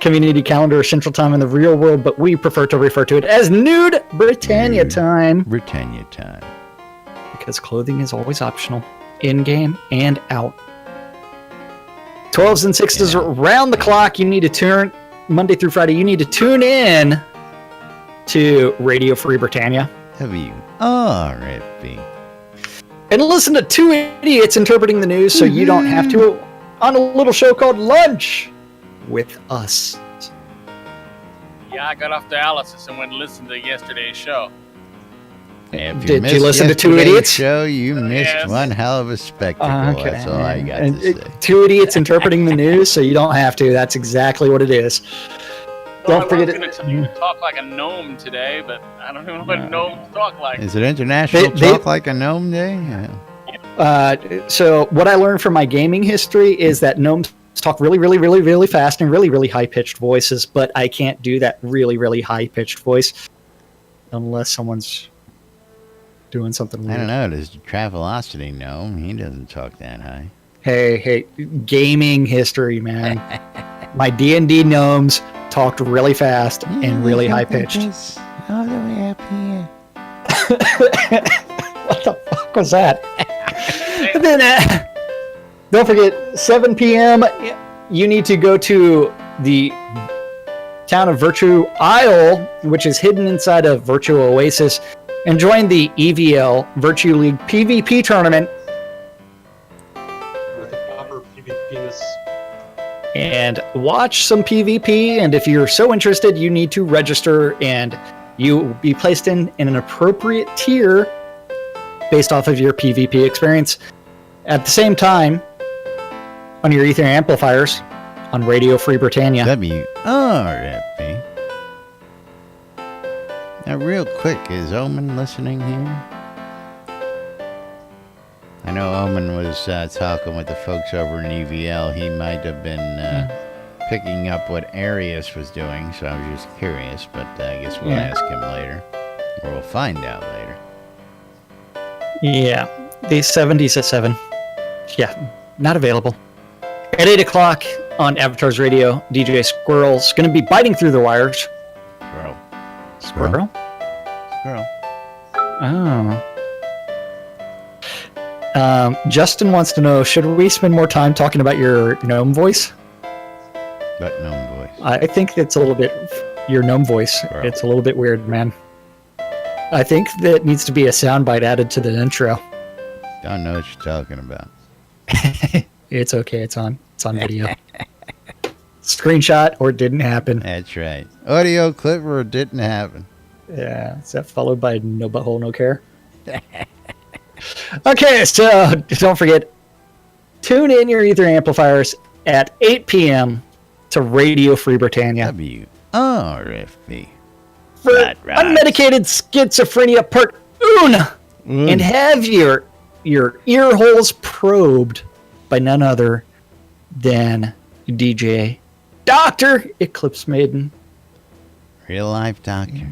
community calendar Central Time in the real world, but we prefer to refer to it as Nude Britannia Time. Britannia time. Because clothing is always optional, in-game and out. 12s and 6s around the clock. You need to turn, Monday through Friday, you need to tune in to Radio Free Britannia. WRFB. And listen to two idiots interpreting the news so you don't have to on a little show called Lunch with Us. Yeah, I got off dialysis and went and listened to yesterday's show. If Did you missed listen to Two yesterday's Idiots? Show, you missed Yes. one hell of a spectacle. That's all I got And to say. two idiots interpreting the news so you don't have to. That's exactly what it is. Don't forget I was going to talk like a gnome today, but I don't know what gnomes talk like. Is it International They- Talk Like a Gnome Day? Yeah. So what I learned from my gaming history is that gnomes talk really, really, really, really fast and really, really high-pitched voices, but I can't do that really, really high-pitched voice unless someone's doing something weird. I don't know. There's Travelocity Gnome. He doesn't talk that high. Hey, gaming history, man. My D&D gnomes talked really fast and really high-pitched. All the way up here. What the fuck was that? And then, don't forget, 7 p.m., you need to go to the town of Virtue Isle, which is hidden inside of Virtue Oasis, and join the EVL Virtue League PvP tournament. With the proper PvPness. And watch some PvP, and if you're so interested, you need to register, and you will be placed in an appropriate tier based off of your PvP experience. At the same time, on your Ether amplifiers, on Radio Free Britannia. WRFB. Now, real quick, is Omen listening here? I know Omen was talking with the folks over in EVL. He might have been picking up what Arius was doing, so I was just curious, but I guess we'll ask him later. Or we'll find out later. Yeah, the 70s at 7. Yeah, not available. At 8 o'clock on Avatar's Radio, DJ Squirrel's going to be biting through the wires. Squirrel. Squirrel? Squirrel. Oh. Justin wants to know, should we spend more time talking about your gnome voice? But gnome voice. I think it's a little bit, your gnome voice, Squirrel. it's a little bit weird, man. I think that needs to be a soundbite added to the intro. Don't know what you're talking about. It's okay, it's on video. Screenshot or it didn't happen. That's right. Audio clip or it didn't happen. Yeah, is that followed by no butthole, no care? Okay, so don't forget, tune in your Ether amplifiers at 8 p.m. to Radio Free Britannia WRFB. for Right. unmedicated schizophrenia part and have your ear holes probed by none other than DJ Dr. Eclipse Maiden. Real life doctor.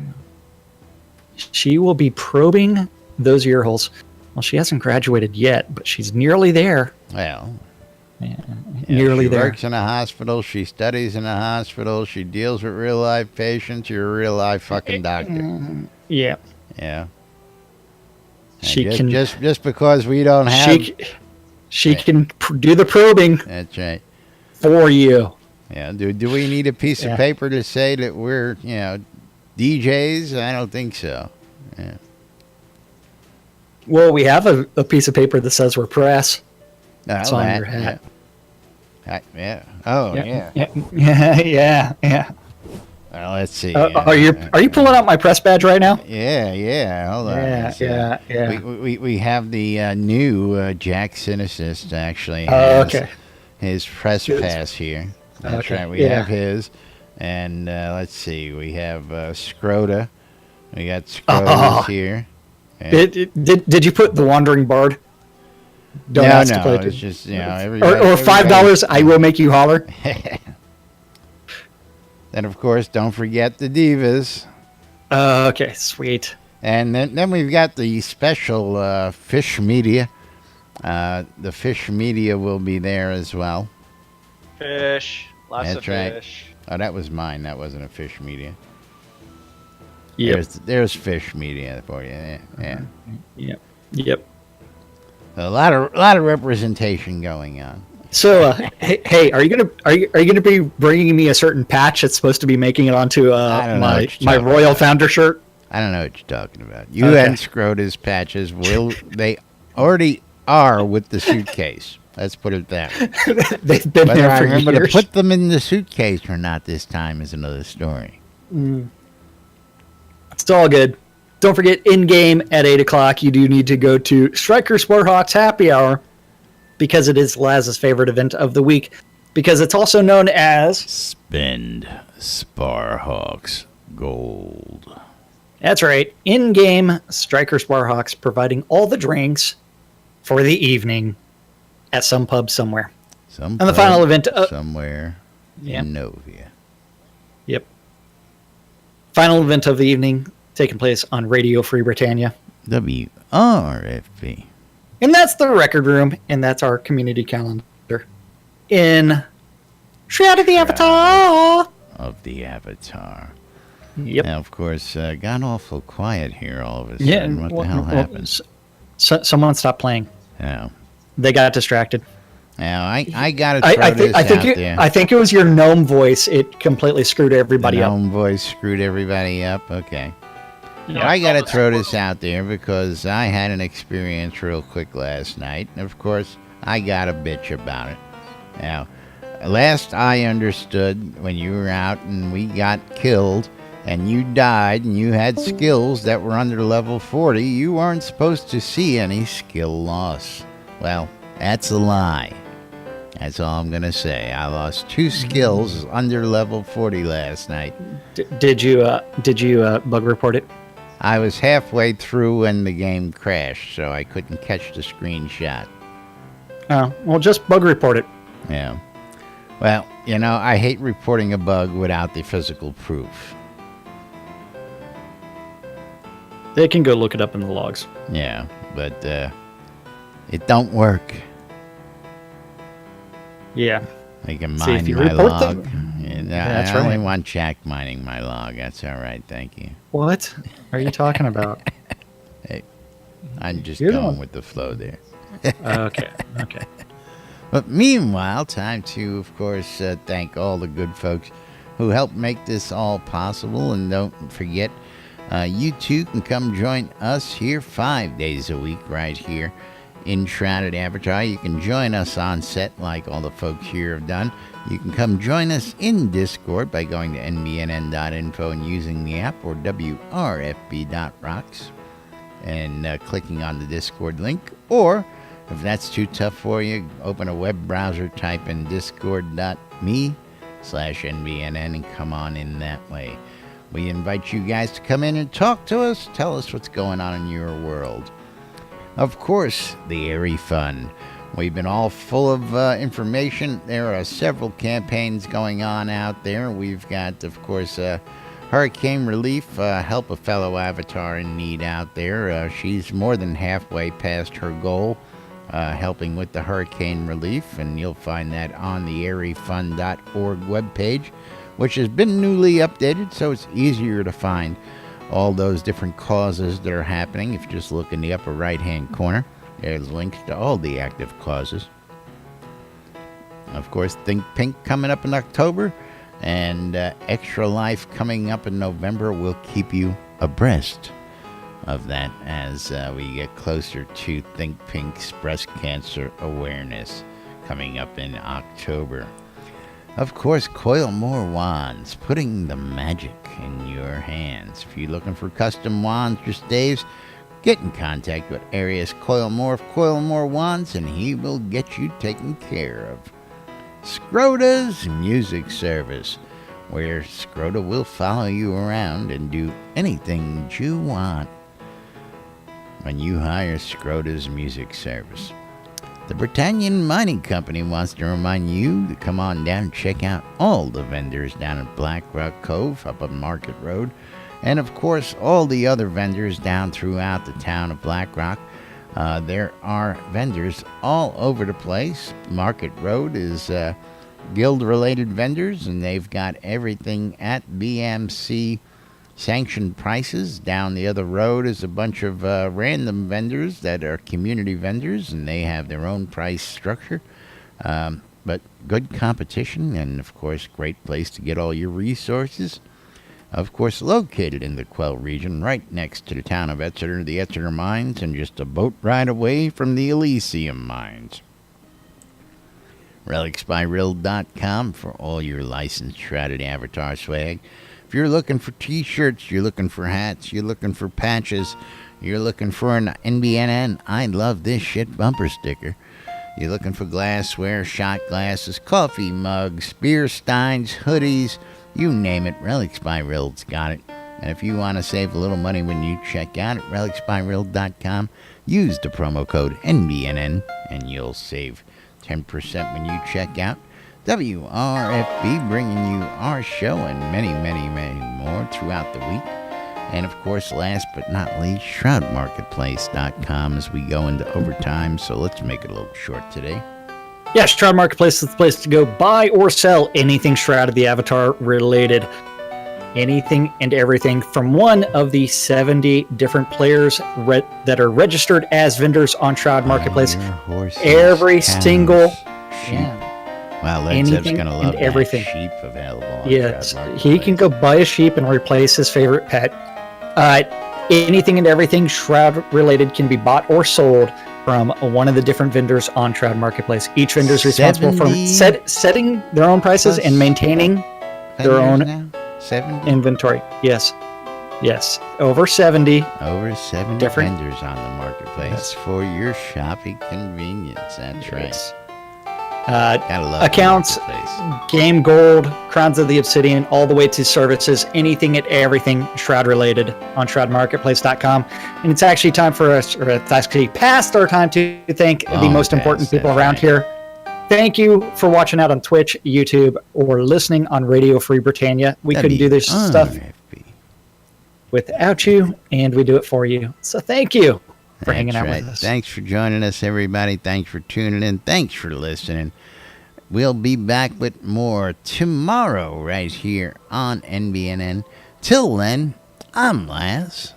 She will be probing those ear holes. Well, she hasn't graduated yet, but she's nearly there. Well, Yeah, yeah, nearly she there. works in a hospital. She studies in a hospital. She deals with real life patients. You're a real life fucking doctor. Yeah. Yeah. And She can just because we don't have. she can do the probing That's right. for you. Yeah. Do we need a piece Yeah. of paper to say that we're DJs? I don't think so. Yeah. Well, we have a piece of paper that says we're press. No, It's on that, your hat. Yeah. Oh yeah. Yeah. Well, let's see. Are you pulling out my press badge right now? Yeah. Hold on. Yeah. We have the new Jackson assist actually. Oh, has okay. His press pass here. That's Okay, right. We yeah. have his, and let's see. We have Scroda. We got Scrodas here. Yeah. Did you put the Wandering Bard? Don't ask to play it's it. just Or $5, I will make you holler. Then of course, don't forget the divas. Okay, sweet. And then we've got the special fish media. The fish media will be there as well. Fish. Lots That's of right. fish. Oh, that was mine. That wasn't a fish media. Yep. There's fish media for you. Yeah. Yep. A lot of representation going on. So, hey, are you gonna be bringing me a certain patch that's supposed to be making it onto I don't know my what you're talking Royal about. Founder shirt? I don't know what you're talking about. You Okay. and Scrota's patches they already are with the suitcase. Let's put it that way. They've been Whether there I for remember years. to put them in the suitcase or not this time is another story. It's all good. Don't forget, in-game at 8 o'clock, you do need to go to Striker Sporthawks Happy Hour because it is Laz's favorite event of the week. Because it's also known as... Spend Sparhawks Gold. That's right. In-game, Striker Sporthawks providing all the drinks for the evening at some pub somewhere. Some And the final event... somewhere in Novia. Yep. Final event of the evening taking place on Radio Free Britannia. WRFB. And that's the record room, and that's our community calendar. In Shroud of the Avatar. Of the Avatar. Yep. Now, of course, got awful quiet here all of a sudden. Yeah. What the hell happened? Someone stopped playing. Now, They got distracted. I got to throw this out there. I think it was your gnome voice. It completely screwed everybody The up. gnome voice screwed everybody up. Okay. Yeah, I got to probably throw that. this out there because I had an experience real quick last night. And, of course, I got a bitch about it. Now, last I understood, when you were out and we got killed and you died and you had skills that were under level 40, you weren't supposed to see any skill loss. Well, that's a lie. That's all I'm going to say. I lost 2 skills under level 40 last night. Did you bug report it? I was halfway through when the game crashed, so I couldn't catch the screenshot. Oh, well, just bug report it. Yeah. Well, I hate reporting a bug without the physical proof. They can go look it up in the logs. Yeah, but it don't work. Yeah. They can See, if mine you my report log. them- And, That's I only right. want Jack mining my log. That's all right, thank you. What are you talking about? I'm just You're the going one- with the flow there. Okay. But meanwhile, time to, of course, thank all the good folks who helped make this all possible. And don't forget, you too can come join us here 5 days a week right here in Shrouded Avatar. You can join us on set like all the folks here have done. You can come join us in Discord by going to nbnn.info and using the app, or wrfb.rocks and clicking on the Discord link. Or if that's too tough for you, open a web browser, type in discord.me/NBNN and come on in that way. We invite you guys to come in and talk to us. Tell us what's going on in your world. Of course, the Airy Fund. We've been all full of information. There are several campaigns going on out there. We've got, of course, hurricane relief. Help a fellow Avatar in need out there. She's more than halfway past her goal, helping with the hurricane relief. And you'll find that on the airyfund.org webpage, which has been newly updated, so it's easier to find all those different causes that are happening. If you just look in the upper right-hand corner, there's links to all the active causes. Of course, Think Pink coming up in October, and Extra Life coming up in November. We'll keep you abreast of that as we get closer to Think Pink's breast cancer awareness coming up in October. Of course, Coil More Wands, putting the magic in your hands. If you're looking for custom wands or staves, get in contact with Arius Coil More of Coil More Wands, and he will get you taken care of. Scrota's Music Service, where Scrota will follow you around and do anything you want when you hire Scrota's Music Service. The Britannian Mining Company wants to remind you to come on down and check out all the vendors down at Black Rock Cove up on Market Road, and of course all the other vendors down throughout the town of Black Rock. There are vendors all over the place. Market Road is guild-related vendors, and they've got everything at BMC sanctioned prices. Down the other road is a bunch of random vendors that are community vendors, and they have their own price structure. But good competition, and of course, great place to get all your resources. Of course, located in the Quell region, right next to the town of Exeter, the Exeter Mines, and just a boat ride away from the Elysium Mines. RelicsByRill.com for all your licensed Shrouded Avatar swag. If you're looking for t-shirts, you're looking for hats, you're looking for patches, you're looking for an NBNN I love this shit bumper sticker. You're looking for glassware, shot glasses, coffee mugs, beer steins, hoodies, you name it, Relics by Rill's got it. And if you want to save a little money when you check out at RelicsByRill.com, use the promo code NBNN and you'll save 10% when you check out. WRFB bringing you our show and many, many, many more throughout the week. And of course, last but not least, ShroudMarketplace.com as we go into overtime. So let's make it a little short today. Yeah, Shroud Marketplace is the place to go buy or sell anything Shroud of the Avatar related. Anything and everything from one of the 70 different players that are registered as vendors on Shroud Marketplace. Horses, Every cows, single... sheep. Yeah. Wow, Led Zepp's Anything going to love and everything. that sheep available on Yes, Shroud he can Marketplace. go buy a sheep and replace his favorite pet. Anything and everything Shroud related can be bought or sold from one of the different vendors on Shroud Marketplace. Each vendor is responsible for 70 setting their own prices plus and maintaining their own Vendors now? 70? inventory. Yes. Over 70. Over 70 different- vendors on the marketplace Yes. for your shopping convenience. That's right. Yes. Gotta love the Accounts, marketplace. Game Gold, Crowns of the Obsidian, all the way to services, anything and everything Shroud related on ShroudMarketplace.com. And it's actually time for us, or it's actually past our time to thank the Long most important past, people that's around right. here. Thank you for watching out on Twitch, YouTube, or listening on Radio Free Britannia. We couldn't do this stuff WRFB. without you, and we do it for you. So thank you for hanging That's out right. with us. Thanks for joining us, everybody. Thanks for tuning in. Thanks for listening. We'll be back with more tomorrow right here on NBNN. Till then, I'm Laz,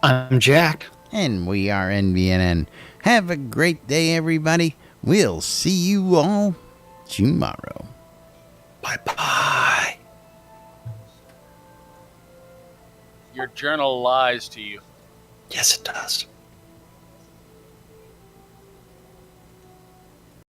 I'm Jack. and we are NBNN. Have a great day, everybody. We'll see you all tomorrow. Bye-bye. Your journal lies to you. Yes, it does.